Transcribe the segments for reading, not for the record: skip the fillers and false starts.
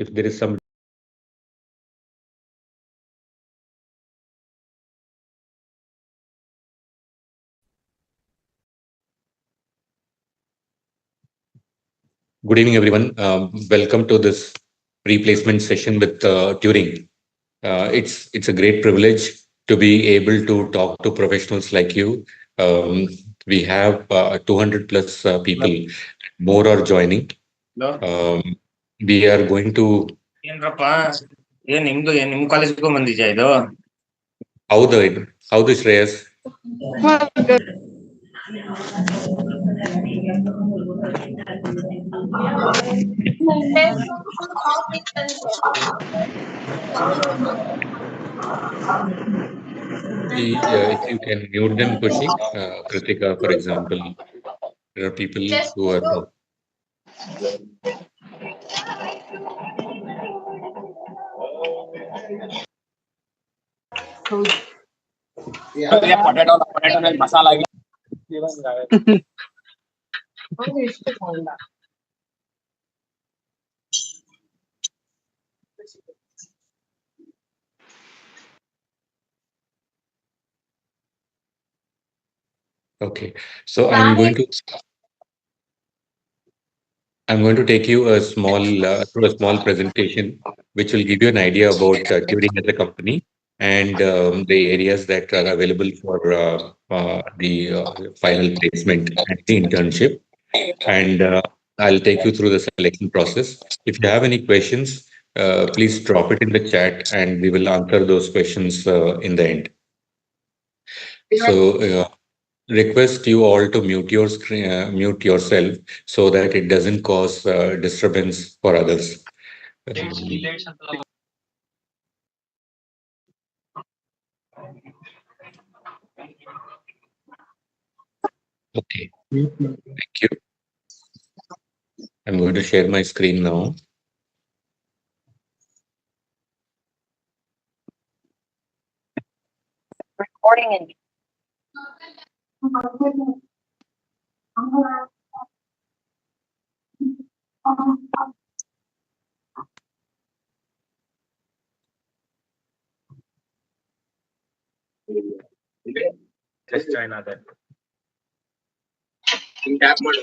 if there is some. Good evening, everyone. Welcome to this replacement session with Turing. It's a great privilege to be able to talk to professionals like you. Um, we have 200 plus people. More are joining. Um, we are going to ಏನ್ರಪ್ಪ ನಿಮ್ ಕಾಲೇಜ್ಗೂ ಬಂದಿದ್ಯಾ ಇದು how the Shreyas. If you can mute them, Kushi, Kritika, for example, there are people who are. ಪೊಟ್ಯಾಟೋನಲ್ಲಿ masala ಆಗಿ Okay, so I'm going to take you a small through a small presentation, which will give you an idea about Turing as a company and the areas that are available for the final placement and the internship. And I'll take you through the selection process. If you have any questions, please drop it in the chat, and we will answer those questions in the end. So. Request you all to mute your screen, mute yourself so that it doesn't cause disturbance for others. Okay, thank you. I'm going to share my screen now. Recording in. Just join other. Tap ಮಾಡು.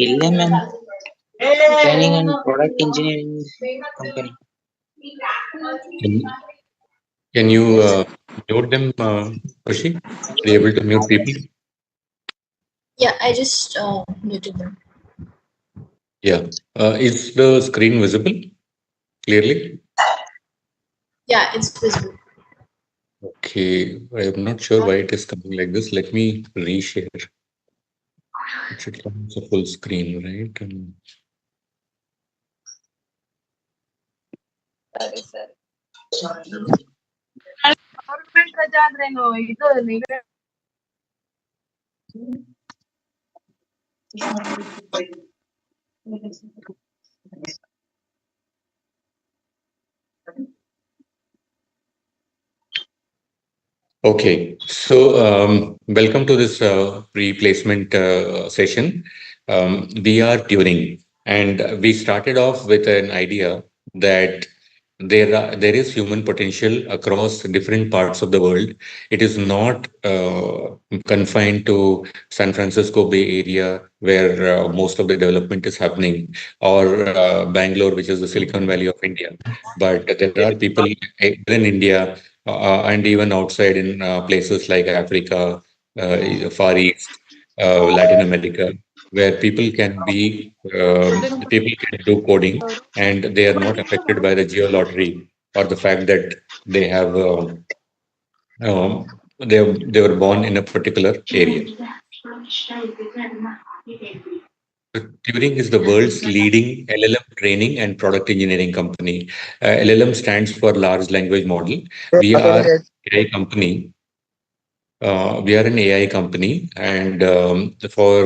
LMM training and product engineering company. Can you mute them, Kushi? Are you able to mute people? Yeah, I just muted them. Yeah. Is the screen visible clearly? Yeah, it's visible. Okay, I am not sure why it is coming like this. Let me reshare. It should come as a full screen, right? Okay, so welcome to this pre-placement session. We are Turing, and we started off with an idea that there is human potential across different parts of the world. It is not confined to San Francisco Bay Area, where most of the development is happening, or Bangalore, which is the Silicon Valley of India. But there are people within India and even outside in places like Africa, Far East, Latin America, where people can do coding, and they are not affected by the geo lottery or the fact that they have they were born in a particular area. Turing is the world's leading LLM training and product engineering company. LLM stands for Large Language Model. We are AI company. We are an AI company, and for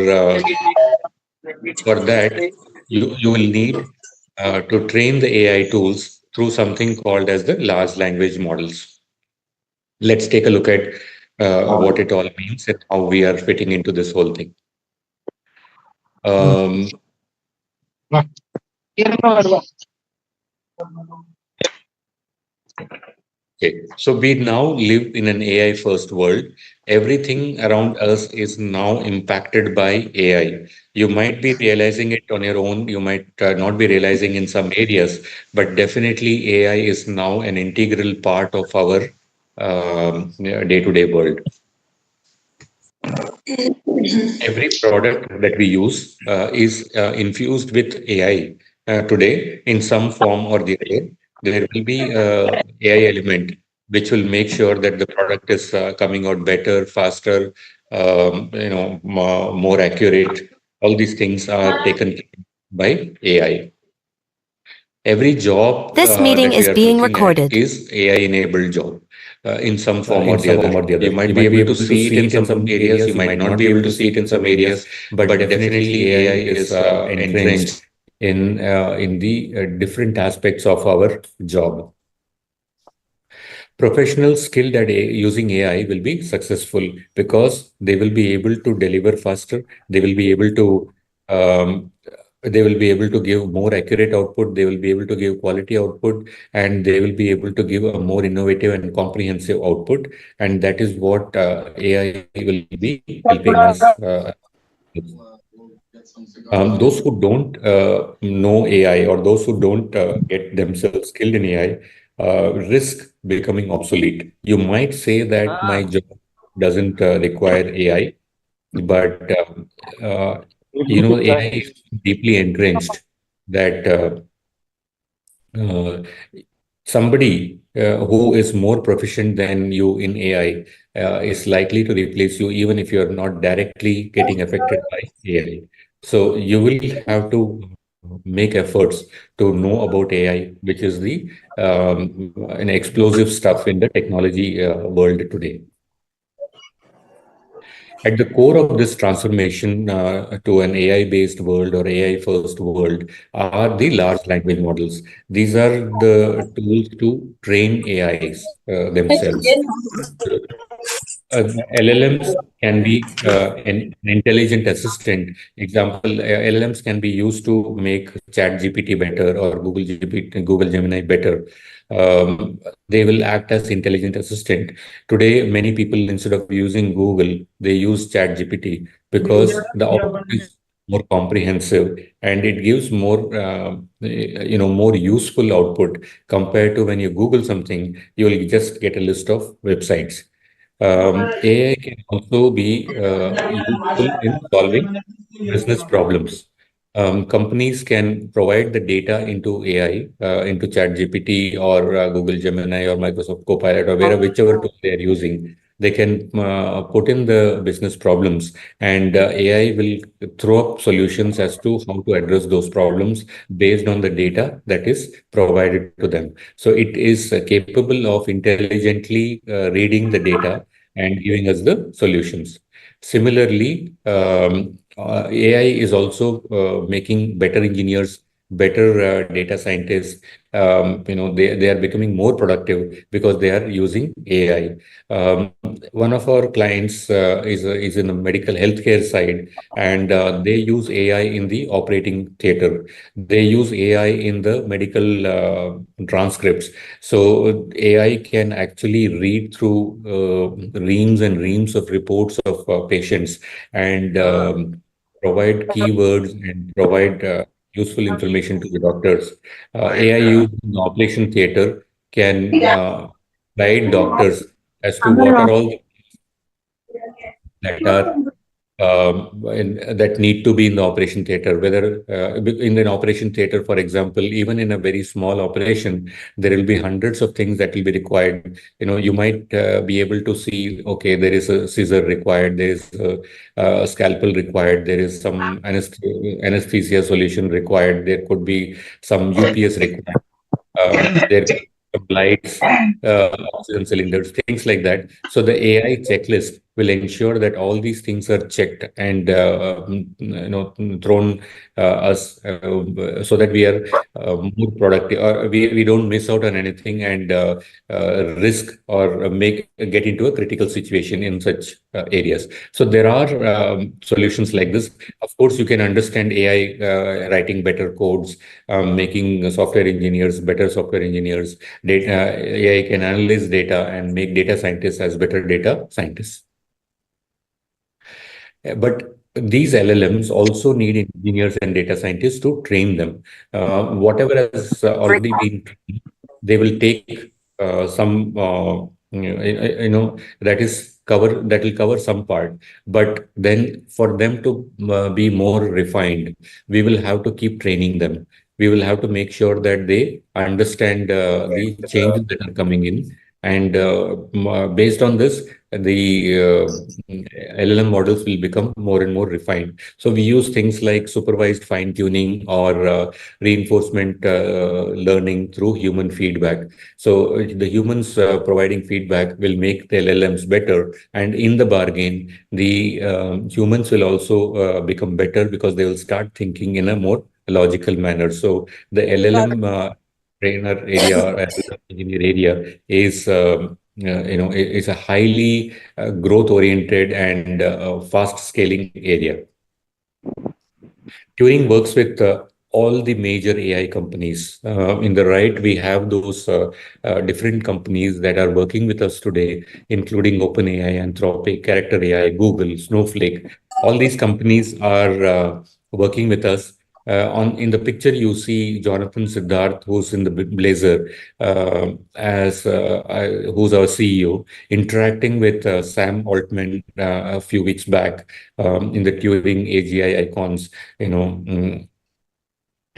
that, you will need to train the AI tools through something called as the large language models. Let's take a look at what it all means and how we are fitting into this whole thing. Um, Okay, so we now live in an AI first world. Everything around us is now impacted by AI. You might be realizing it on your own, you might not be realizing in some areas, but definitely AI is now an integral part of our day-to-day world. Every product that we use is infused with AI today in some form or the other. There will be AI element which will make sure that the product is coming out better, faster, more accurate. All these things are taken care of by AI. Every job This meeting that we is are being looking at recorded. is AI-enabled job in some form or in the some other. form or the You other. might You be might be able to able to see it see in it in some some areas. You areas, you might might not not be be able able to to see see it it in in some some areas, areas, but but definitely definitely AI AI is is entrenched. entrenched in the different aspects of our job. Professionals skilled at using AI will be successful because they will be able to deliver faster. They will be able to um, they will be able to give more accurate output. They will be able to give quality output, and they will be able to give a more innovative and comprehensive output. And that is what AI will be helping us. Those who don't know AI or those who don't get themselves skilled in AI risk becoming obsolete. You might say that my job doesn't require AI, but AI is deeply entrenched that uh, somebody who is more proficient than you in AI is likely to replace you even if you're not directly getting affected by AI. So you will have to make efforts to know about AI, which is the an explosive stuff in the technology world today. At the core of this transformation to an AI-based world or AI-first world are the large language models. These are the tools to train AIs themselves. LLMs can be an intelligent assistant. Example, LLMs can be used to make ChatGPT better or Google GPT, Google Gemini better. They will act as intelligent assistant. Today, many people instead of using Google, they use ChatGPT because the output is more comprehensive and it gives more, more useful output compared to when you Google something, you will just get a list of websites. AI can also be useful in solving business problems. Companies can provide the data into AI, into ChatGPT or Google Gemini or Microsoft Copilot or wherever, whichever tool they are using. They can put in the business problems, and AI will throw up solutions as to how to address those problems based on the data that is provided to them. So it is capable of intelligently reading the data and giving us the solutions. Similarly, AI is also making better engineers, better data scientists. They are becoming more productive because they are using AI. One of our clients is in the medical healthcare side, and they use AI in the operating theater. They use AI in the medical transcripts. So AI can actually read through reams and reams of reports of patients and provide keywords and provide useful information to the doctors. AI used in the operation theater can guide doctors as to what are all the that are that need to be in the operation theater. Whether in an operation theater, for example, even in a very small operation, there will be hundreds of things that will be required. You might be able to see, okay, there is a scissor required, there is a scalpel required, there is some anesthesia solution required, there could be some UPS required. There lights, oxygen cylinders, things like that. So the AI checklist will ensure that all these things are checked and thrown us so that we are more productive, or we don't miss out on anything and risk or get into a critical situation in such areas. So there are solutions like this. Of course, you can understand AI writing better codes, making software engineers better software engineers. AI can analyze data and make data scientists as better data scientists. But these LLMs also need engineers and data scientists to train them. Whatever has already been trained, they will take some, that will cover some part. But then for them to be more refined, we will have to keep training them. We will have to make sure that they understand the changes that are coming in. And based on this, the LLM models will become more and more refined. So we use things like supervised fine tuning or reinforcement learning through human feedback. So the humans providing feedback will make the LLMs better, and in the bargain, the humans will also become better because they will start thinking in a more logical manner. So the LLM trainer area or LLM engineer area is is a highly growth oriented and fast scaling area. Turing works with all the major AI companies. In the right, we have those different companies that are working with us today, including OpenAI, Anthropic, Character AI, Google, Snowflake. All these companies are working with us. In the picture, you see Jonathan Siddharth, who's in the blazer, who's our CEO, interacting with Sam Altman a few weeks back in the Turing AGI icons.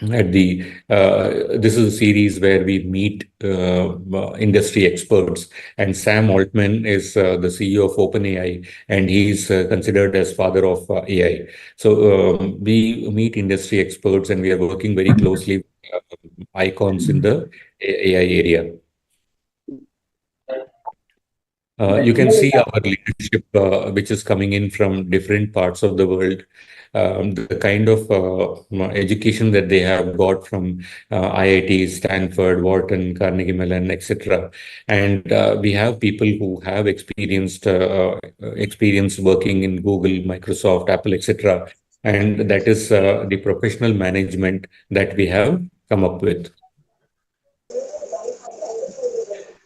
At the This is a series where we meet industry experts, and Sam Altman is the CEO of OpenAI, and he's considered as father of AI. So we meet industry experts, and we are working very closely with icons in the AI area. You can see our leadership, which is coming in from different parts of the world. The kind of education that they have got from IIT, Stanford, Wharton, Carnegie Mellon, etc. And we have people who have experience working in Google, Microsoft, Apple, etc. And that is the professional management that we have come up with.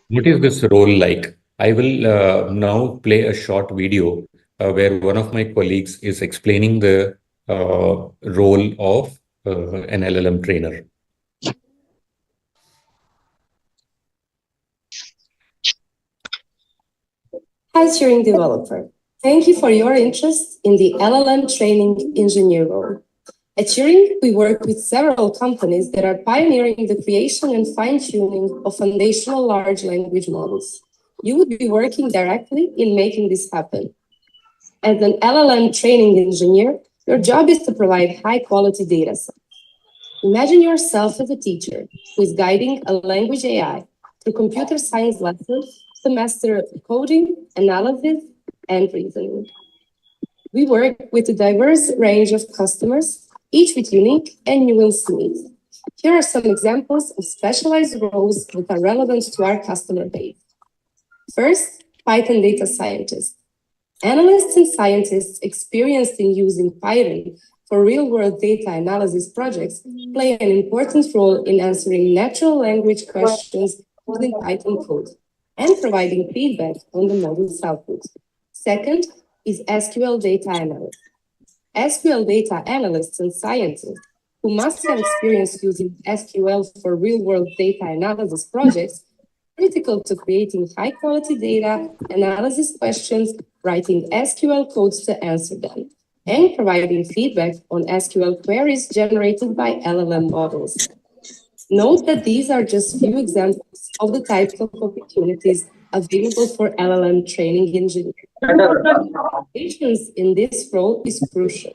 What is this role like? I will now play a short video where one of my colleagues is explaining the role of an LLM trainer. Hi, Turing developer. Thank you for your interest in the LLM training engineer role. At Turing, we work with several companies that are pioneering the creation and fine-tuning of foundational large language models. You would be working directly in making this happen. As an LLM training engineer, your job is to provide high-quality data sets. Imagine yourself as a teacher who is guiding a language AI through computer science lessons to master coding, analysis, and reasoning. We work with a diverse range of customers, each with unique and nuanced needs. Here are some examples of specialized roles that are relevant to our customer base. First, Python data scientists. Analysts and scientists experienced in using Python for real-world data analysis projects play an important role in answering natural language questions using Python code and providing feedback on the model's output. Second is SQL data analysts. SQL data analysts and scientists who must have experience using SQL for real-world data analysis projects critical to creating high-quality data analysis questions, writing SQL codes to answer them, and providing feedback on SQL queries generated by LLM models. Note that these are just few examples of the types of opportunities available for LLM training engineers. Patience in this role is crucial.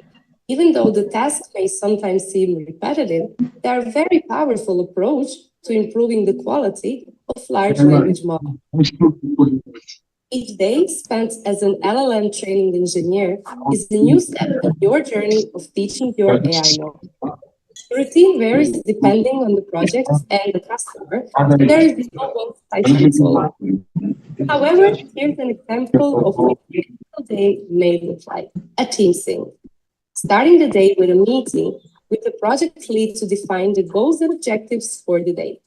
Even though the tasks may sometimes seem repetitive, they are a very powerful approach to improving the quality of large language models. Each day spent as an LLM training engineer is a new step in your journey of teaching your AI model. The routine varies depending on the project and the customer, so there is no one-size-fits-all. However, here's an example of what a typical day may look like. A team sync. Starting the day with a meeting with the project lead to define the goals and objectives for the day.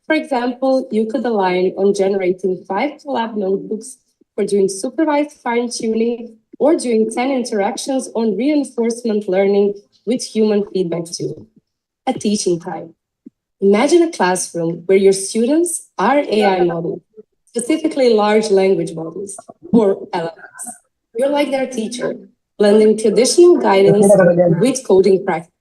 For example, you could align on generating 5 collab notebooks for doing supervised fine-tuning or doing 10 interactions on reinforcement learning with human feedback too. A teaching time. Imagine a classroom where your students are AI models, specifically large language models or LLMs. You're like their teacher, blending traditional guidance with coding practice.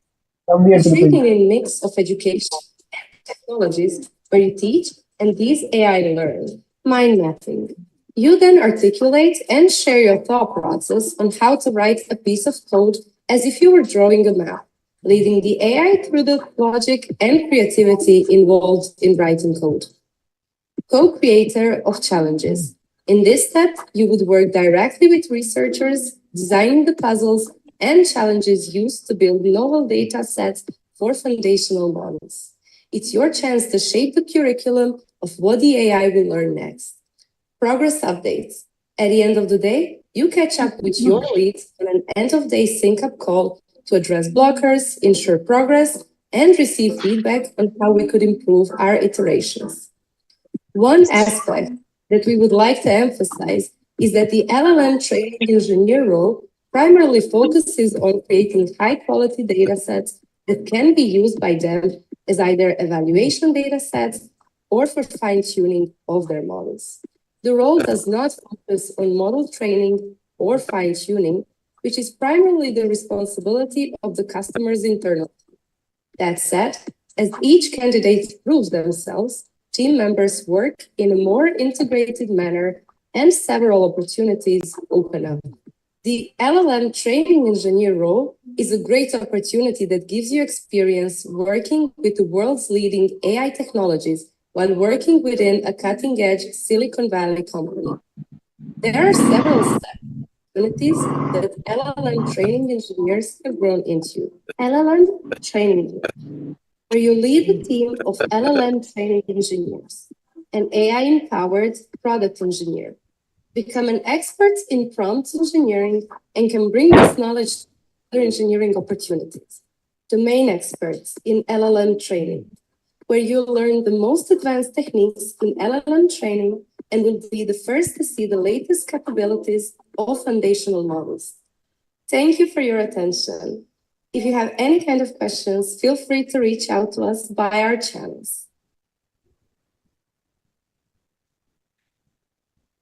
You're creating a mix of education and technologies where you teach and these AI learn. Mind mapping. You then articulate and share your thought process on how to write a piece of code as if you were drawing a map, leading the AI through the logic and creativity involved in writing code. Co-creator of challenges. In this step, you would work directly with researchers, designing the puzzles and challenges used to build novel data sets for foundational models. It's your chance to shape the curriculum of what the AI will learn next. Progress updates. At the end of the day, you catch up with your leads on an end-of-day sync-up call to address blockers, ensure progress, and receive feedback on how we could improve our iterations. One aspect that we would like to emphasize is that the LLM training engineer role primarily focuses on creating high-quality data sets that can be used by them as either evaluation data sets or for fine-tuning of their models. The role does not focus on model training or fine-tuning, which is primarily the responsibility of the customer's internal team. That said, as each candidate proves themselves, team members work in a more integrated manner and several opportunities open up. The LLM training engineer role is a great opportunity that gives you experience working with the world's leading AI technologies while working within a cutting-edge Silicon Valley company. There are several opportunities that LLM training engineers have grown into. LLM training, where you lead a team of LLM training engineers, an AI-empowered product engineer. Become an expert in prompt engineering and can bring this knowledge to other engineering opportunities. Domain experts in LLM training, where you'll learn the most advanced techniques in LLM training and will be the first to see the latest capabilities of foundational models. Thank you for your attention. If you have any kind of questions, feel free to reach out to us by our channels.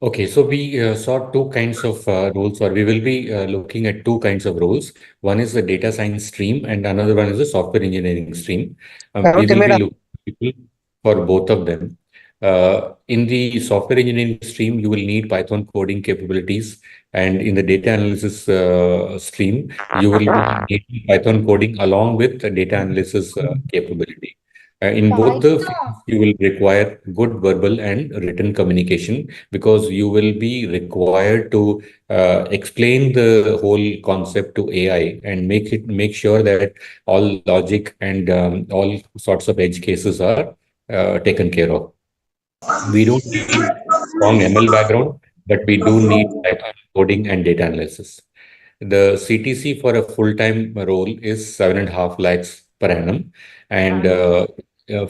Okay, so we saw two kinds of roles, or we will be looking at two kinds of roles. One is the data science stream, and another one is the software engineering stream. We will be looking at people for both of them. In the software engineering stream, you will need Python coding capabilities, and in the data analysis stream, you will need Python coding along with the data analysis capability. In both the fields, you will require good verbal and written communication because you will be required to explain the whole concept to AI and make sure that all logic and all sorts of edge cases are taken care of. We don't need strong ML background, but we do need Python coding and data analysis. The CTC for a full-time role is 7.5 lakhs per annum. And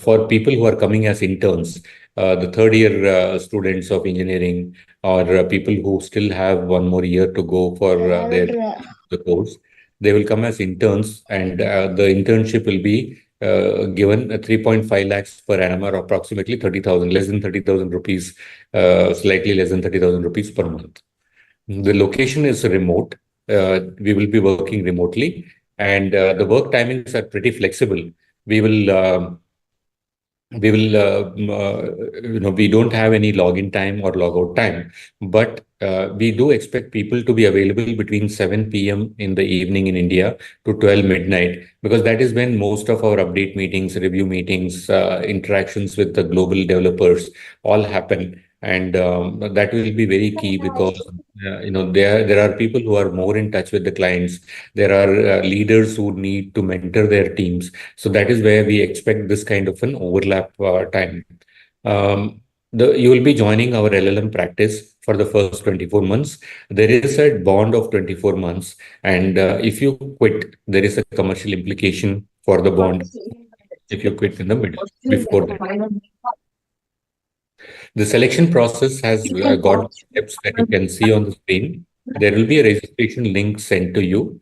for people who are coming as interns, the third year students of engineering or people who still have one more year to go for the course, they will come as interns and the internship will be given 3.5 lakhs per annum or approximately 30,000, less than 30,000 rupees, slightly less than 30,000 rupees per month. The location is remote. We will be working remotely and the work timings are pretty flexible. We don't have any login time or logout time, but we do expect people to be available between 7 p.m. in the evening in India to 12 midnight, because that is when most of our update meetings, review meetings, interactions with the global developers all happen. And that will be very key because there are people who are more in touch with the clients. There are leaders who need to mentor their teams. So that is where we expect this kind of an overlap time. Um, you will be joining our LLM practice for the first 24 months. There is a bond of 24 months. And if you quit, there is a commercial implication for the bond if you quit in the middle before that. The selection process has got steps that you can see on the screen. There will be a registration link sent to you.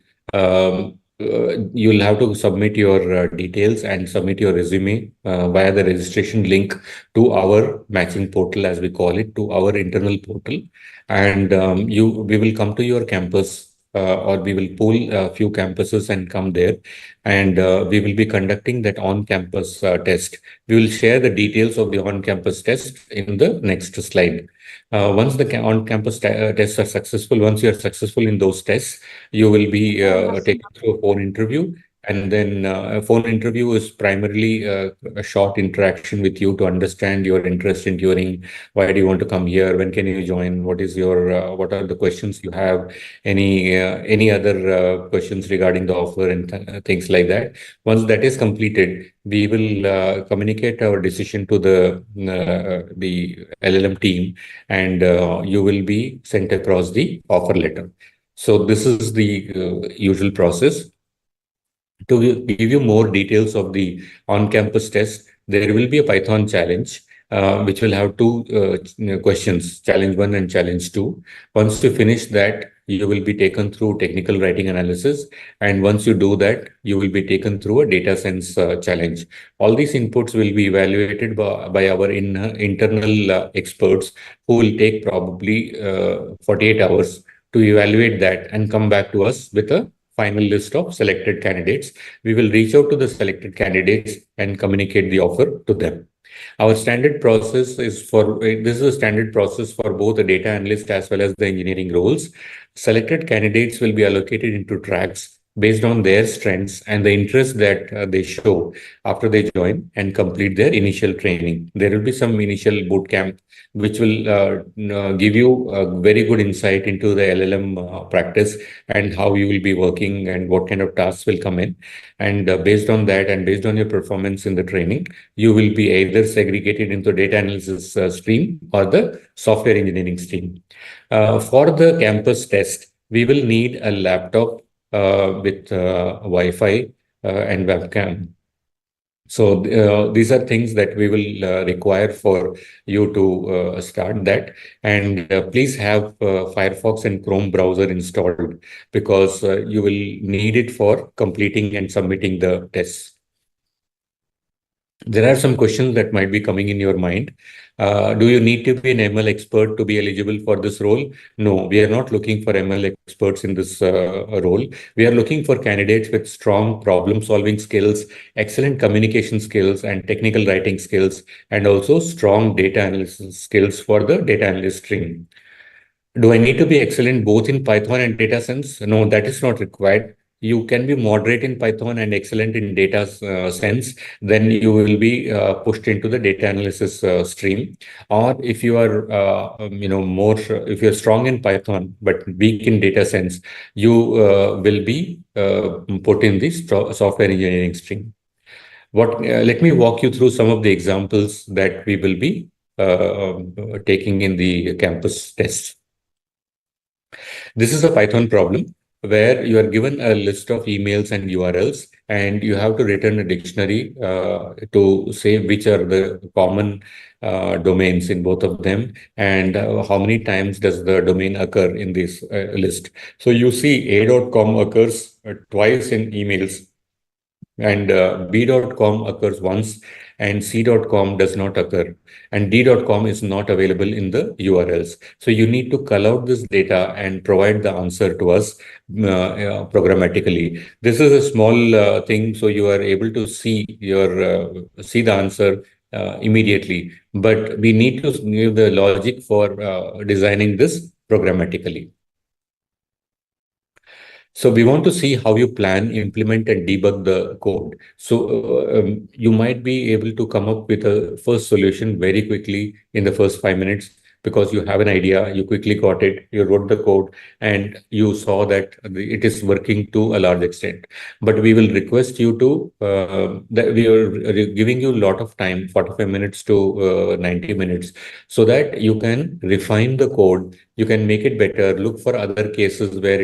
You'll have to submit your details and submit your resume via the registration link to our matching portal, as we call it, to our internal portal. And we will come to your campus or we will pull a few campuses and come there. And we will be conducting that on-campus test. We will share the details of the on-campus test in the next slide. Once the on-campus tests are successful, once you are successful in those tests, you will be taken through a phone interview. And then a phone interview is primarily a short interaction with you to understand your interest in Turing. Why do you want to come here? When can you join? What what are the questions you have? Any other questions regarding the offer and things like that. Once that is completed, we will communicate our decision to the LLM team, and you will be sent across the offer letter. So this is the usual process. To give you more details of the on-campus test, there will be a Python challenge, which will have two questions, challenge 1 and challenge 2. Once you finish that, you will be taken through technical writing analysis. And once you do that, you will be taken through a data science challenge. All these inputs will be evaluated by our internal experts, who will take probably 48 hours to evaluate that and come back to us with a final list of selected candidates. We will reach out to the selected candidates and communicate the offer to them. Our standard process is this is a standard process for both the data analyst as well as the engineering roles. Selected candidates will be allocated into tracks based on their strengths and the interest that they show after they join and complete their initial training. There will be some initial boot camp, which will give you a very good insight into the LLM practice and how you will be working and what kind of tasks will come in. And based on that and based on your performance in the training, you will be either segregated into data analysis stream or the software engineering stream. For the campus test, we will need a laptop with Wi-Fi and webcam. So these are things that we will require for you to start that. And please have Firefox and Chrome browser installed, because you will need it for completing and submitting the tests. There are some questions that might be coming in your mind. Do you need to be an ML expert to be eligible for this role? No, we are not looking for ML experts in this role. We are looking for candidates with strong problem-solving skills, excellent communication skills, and technical writing skills, and also strong data analysis skills for the data analyst stream. Do I need to be excellent both in Python and data science? No, that is not required. You can be moderate in Python and excellent in data science. Then you will be pushed into the data analysis stream. Or if you are, if you're strong in Python but weak in data science, you will be put in the software engineering stream. Let me walk you through some of the examples that we will be taking in the campus test. This is a Python problem where you are given a list of emails and URLs, and you have to return a dictionary to say which are the common domains in both of them, and how many times does the domain occur in this list. So you see a.com occurs twice in emails, and b.com occurs once, and c.com does not occur, and d.com is not available in the URLs. So you need to cull out this data and provide the answer to us programmatically. This is a small thing, so you are able to see see the answer immediately. But we need to give the logic for designing this programmatically. So we want to see how you plan, implement, and debug the code. So you might be able to come up with a first solution very quickly in the first 5 minutes. because you have an idea, you quickly got it, you wrote the code, and you saw that it is working to a large extent. But we will request you to that we are giving you a lot of time, 45 minutes to 90 minutes, so that you can refine the code, you can make it better, look for other cases where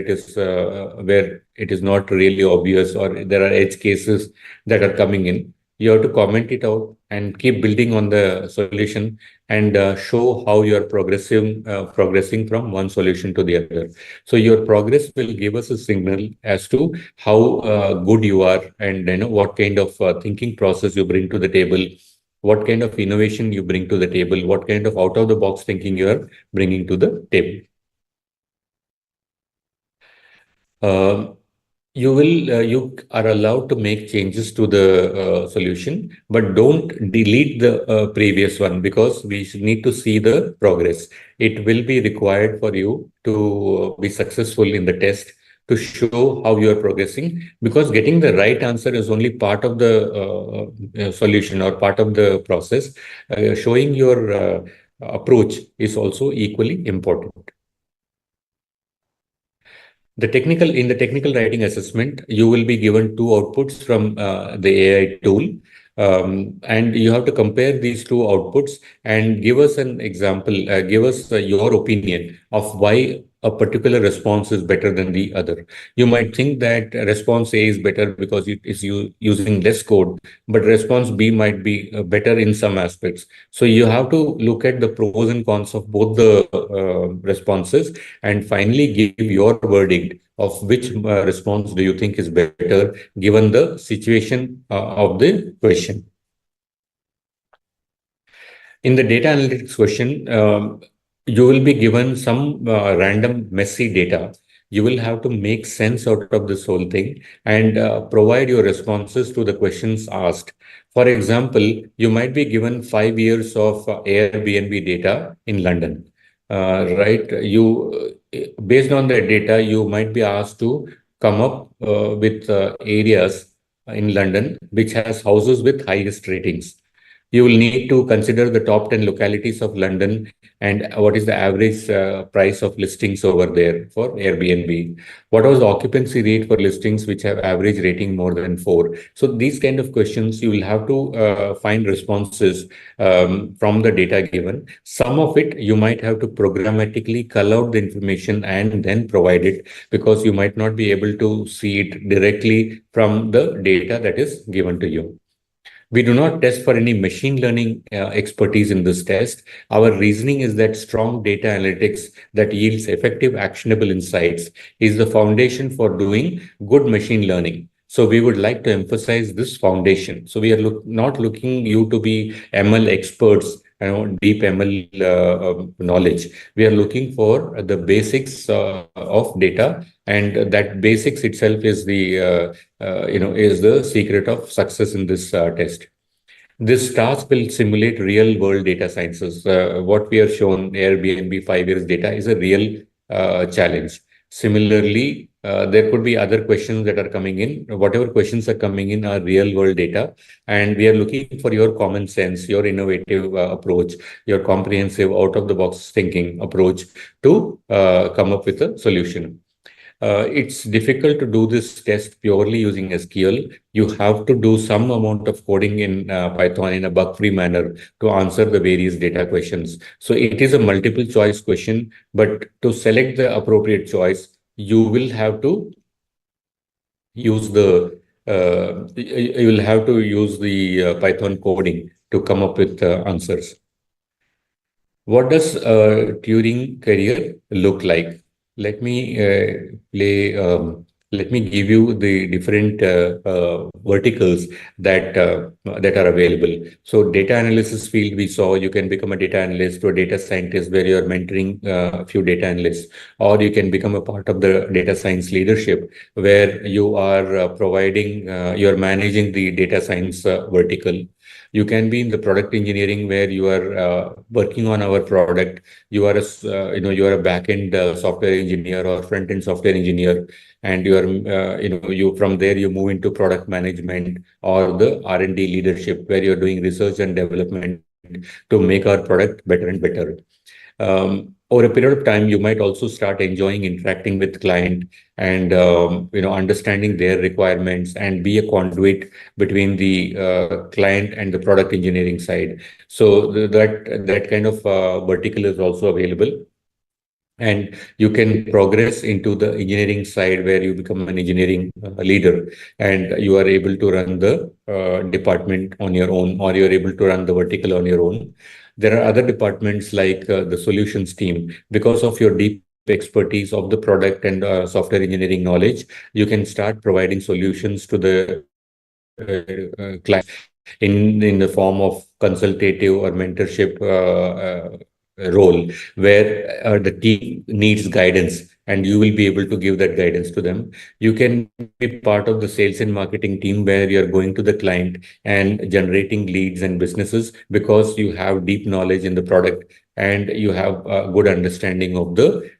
it is not really obvious, or there are edge cases that are coming in. You have to comment it out and keep building on the solution, and show how you are progressing from one solution to the other. So your progress will give us a signal as to how good you are, and what kind of thinking process you bring to the table, what kind of innovation you bring to the table, what kind of out of the box thinking you are bringing to the table. Um, you are allowed to make changes to the solution, but don't delete the previous one, because we need to see the progress. It will be required for you to be successful in the test, to show how you are progressing, because getting the right answer is only part of the solution or part of the process. Showing your approach is also equally important. In the technical writing assessment, you will be given two outputs from the AI tool, and you have to compare these two outputs and give us an example, give us your opinion of why a particular response is better than the other. You might think that response A is better because it is using less code, but response B might be better in some aspects. So you have to look at the pros and cons of both the responses, and finally give your verdict of which response do you think is better given the situation of the question. In the data analytics question, you will be given some random messy data. You will have to make sense out of this whole thing and provide your responses to the questions asked. For example, you might be given 5 years of Airbnb data in London, right? Based on that data, you might be asked to come up with areas in London which has houses with highest ratings. You will need to consider the top 10 localities of London and what is the average price of listings over there for Airbnb. What was the occupancy rate for listings which have average rating more than 4? So these kind of questions, you will have to find responses from the data given. Some of it, you might have to programmatically cull out the information and then provide it, because you might not be able to see it directly from the data that is given to you. We do not test for any machine learning expertise in this test. Our reasoning is that strong data analytics that yields effective, actionable insights is the foundation for doing good machine learning. So we would like to emphasize this foundation. So we are not looking you to be ML experts, deep ML knowledge. We are looking for the basics of data, and that basics itself is is the secret of success in this test. This task will simulate real world data sciences. What we are shown, Airbnb 5 years data, is a real challenge. Similarly, there could be other questions that are coming in. Whatever questions are coming in are real world data, and we are looking for your common sense, your innovative approach, your comprehensive out of the box thinking approach to come up with a solution. It's difficult to do this test purely using SQL. You have to do some amount of coding in Python in a bug-free manner to answer the various data questions. So it is a multiple choice question, but to select the appropriate choice, you will have to use the Python coding to come up with answers. What does a Turing career look like? Let me play. Let me give you the different verticals that are available. So, data analysis field, we saw you can become a data analyst or a data scientist, where you are mentoring a few data analysts, or you can become a part of the data science leadership, where you are you are managing the data science vertical. You can be in the product engineering, where you are working on our product. You are you are a back-end software engineer or front-end software engineer, and you are you from there you move into product management or the R&D leadership, where you're doing research and development to make our product better and better. Over a period of time, you might also start enjoying interacting with client and understanding their requirements and be a conduit between the client and the product engineering side. So that kind of vertical is also available. And you can progress into the engineering side where you become an engineering leader and you are able to run the department on your own, or you're able to run the vertical on your own. There are other departments like the solutions team. Because of your deep expertise of the product and software engineering knowledge, you can start providing solutions to the clients in the form of consultative or mentorship role, where the team needs guidance and you will be able to give that guidance to them. You can be part of the sales and marketing team where you're going to the client and generating leads and businesses because you have deep knowledge in the product and you have a good understanding of the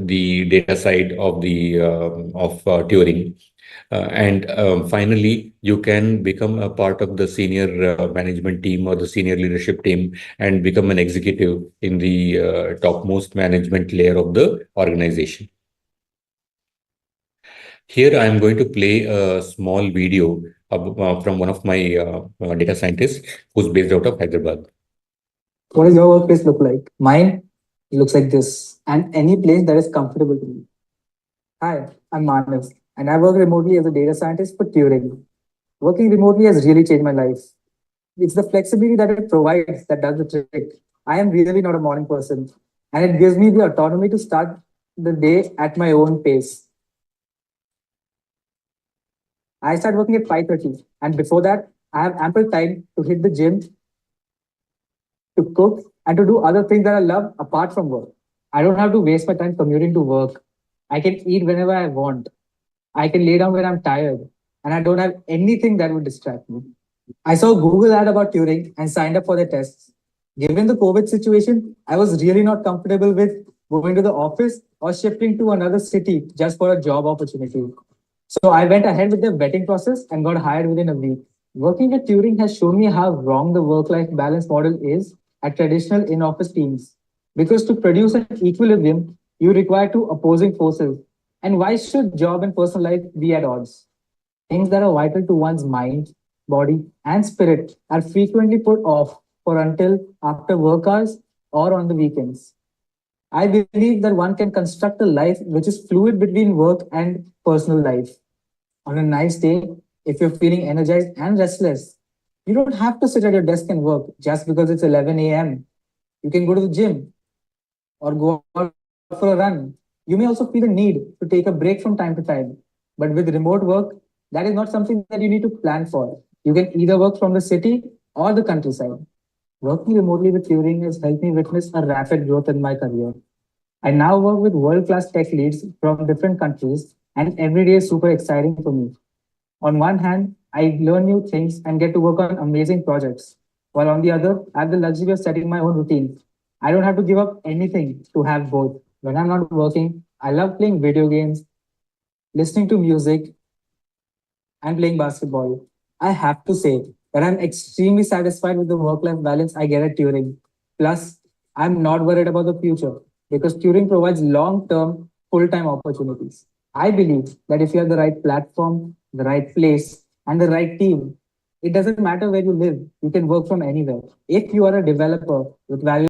data side of the of Turing. And finally, you can become a part of the senior management team or the senior leadership team and become an executive in the topmost management layer of the organization. Here, I am going to play a small video from one of my data scientists who's based out of Hyderabad. What does your workplace look like? Mine looks like this, and any place that is comfortable to me. Hi, I'm Manav, and I work remotely as a data scientist for Turing. Working remotely has really changed my life. It's the flexibility that it provides that does the trick. I am really not a morning person, and it gives me the autonomy to start the day at my own pace. I start working at 5:30, and before that, I have ample time to hit the gym, to cook, and to do other things that I love apart from work. I don't have to waste my time commuting to work. I can eat whenever I want. I can lay down when I'm tired, and I don't have anything that would distract me. I saw a Google ad about Turing and signed up for the tests. Given the COVID situation, I was really not comfortable with going to the office or shifting to another city just for a job opportunity. So I went ahead with the vetting process and got hired within a week. Working at Turing has shown me how wrong the work-life balance model is at traditional in-office teams. Because to produce an equilibrium, you require two opposing forces. And why should job and personal life be at odds? Things that are vital to one's mind, body, and spirit are frequently put off for until after work hours or on the weekends. I believe that one can construct a life which is fluid between work and personal life. On a nice day, if you're feeling energized and restless, you don't have to sit at your desk and work just because it's 11 a.m. You can go to the gym or go out for a run. You may also feel the need to take a break from time to time. But with remote work, that is not something that you need to plan for. You can either work from the city or the countryside. Working remotely with Turing has helped me witness a rapid growth in my career. I now work with world-class tech leads from different countries, and every day is super exciting for me. On one hand, I learn new things and get to work on amazing projects, while on the other, I have the luxury of setting my own routine. I don't have to give up anything to have both. When I'm not working, I love playing video games, listening to music, and playing basketball. I have to say that I'm extremely satisfied with the work-life balance I get at Turing. Plus, I'm not worried about the future because Turing provides long-term, full-time opportunities. I believe that if you have the right platform, the right place, and the right team, it doesn't matter where you live, you can work from anywhere. If you are a developer with valuable